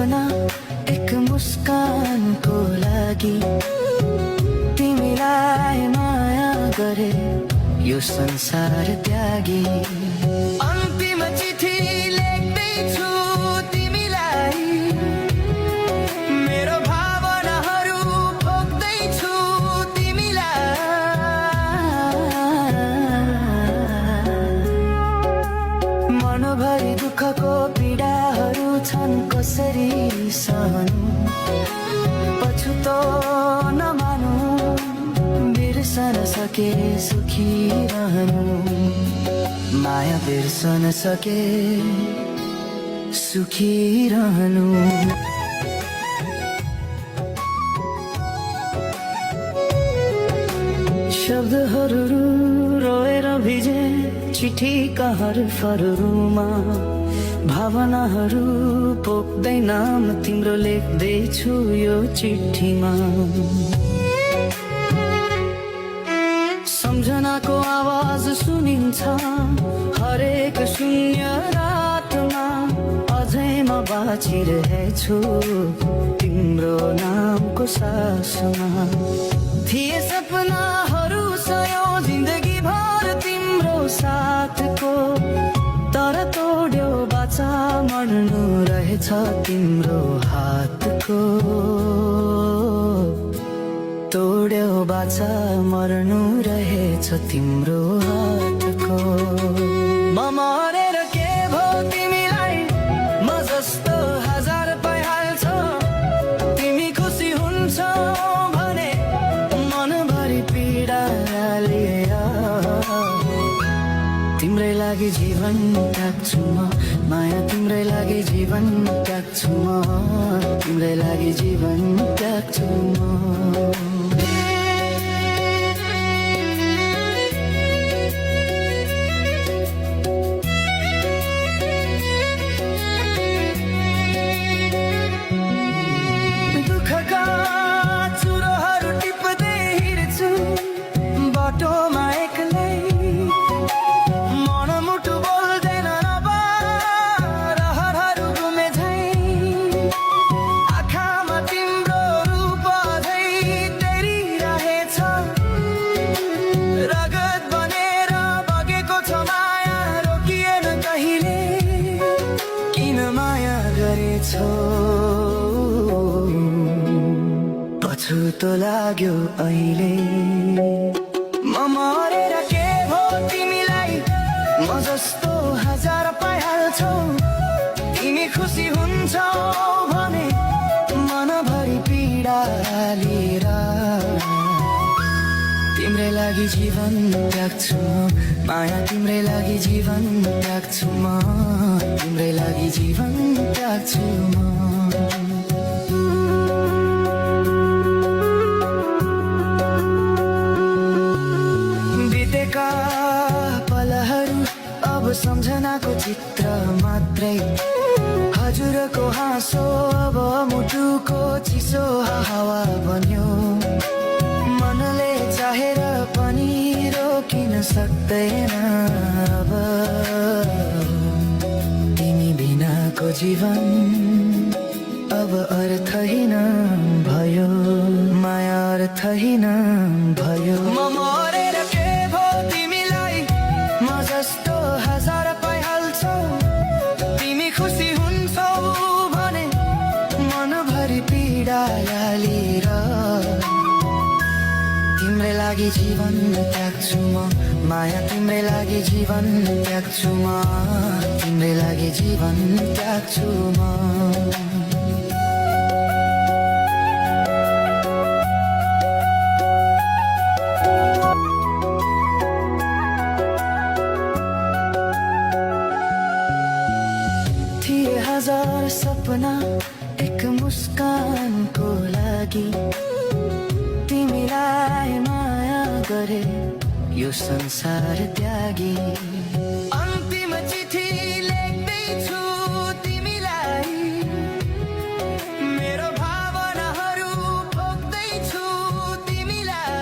सपना एक मुस्कानको लागि तिमीलाई माया गरे यो संसार त्यागी। अन्तिम चिठी लेख्दैछु तिमीलाई, मेरो भावनाहरू पोख्दैछु तिमीलाई। मनभरि दुःखको पीडाहरू छन् कसरी सहनु, पछुतो नमानु, बिर्सन सके सुखी रहनु, माया बिर्सन सके सुखी रहनु। शब्दहरू रोएर भिजे चिठीका हरफहरूमा, भावनाहरू पोख्दैन म तिम्रो लेख्दैछु यो चिठीमा। सम्झनाको आवाज सुनिन्छ हरेक शून्य रातमा, अझै म बाँचिरहेछु तिम्रो नामको सासमा। थिए सपनाहरू सयौं जिन्दगी भर तिम्रो साथको, तर तोड्यो बाचा मर्नु रहेछ तिम्रो हातको। तोड्यो बाचा मर्नु रहेछ तिम्रो हातको। म मरेर के भो तिमीलाई, म जस्तो हजार पाइहाल्छ, तिमी खुसी हुन्छौ भने मनभरि पीडा लिएर तिम्रै लागि जीवन त्याग्छु म, माया तिम्रै लागि जीवन त्याग्छु म, तिम्रै लागि जीवन त्याग्छु म। दुःखका चुरोहरू टिप्दै हिँड्छु बाटोमा एक्लै, मनमुटु बोल्दैन अब रहरहरू घुमे झै, आँखामा तिम्रो रूप अझै तेरिरहेछ, रगत बनेर बगेको छ माया रोकिएन कहिले, किन माया गरेछौ पछुतो लाग्यो अहिले। म मरेर के भो तिमीलाई, म जस्तो हजार पाइहाल्छौ, तिमी खुसी हुन्छौ भने मनभरि पीडा लिएर तिम्रै लागि जीवन त्याग्छु म, माया तिम्रै लागि जीवन त्याग्छु म, तिम्रै लागि जीवन त्याग्छु म। बितेका पलहरू अब सम्झनाको चित्र मात्रै, हजुरको हाँसो अब मुटुको चिसो हावा बन्यो, मनले चाहेर पनि रोकिन सक्दैन अब, तिमी बिनाको जीवन अब अर्थहीन भयो, माया अर्थहीन भयो। म मरेर के भो तिमीलाई, म जस्तो हजार पाइहाल्छौ, तिमी खुसी हुन्छौ भने मनभरि पीडा लिएर तिम्रै लागि जीवन त्याग्छु म, माया तिम्रै लागि जीवन त्याग्छु म, तिम्रै लागि जीवन त्याग्छु म। थिए हजार सपना एक मुस्कानको लागि, तिमीलाई माया गरे यो संसार त्यागी।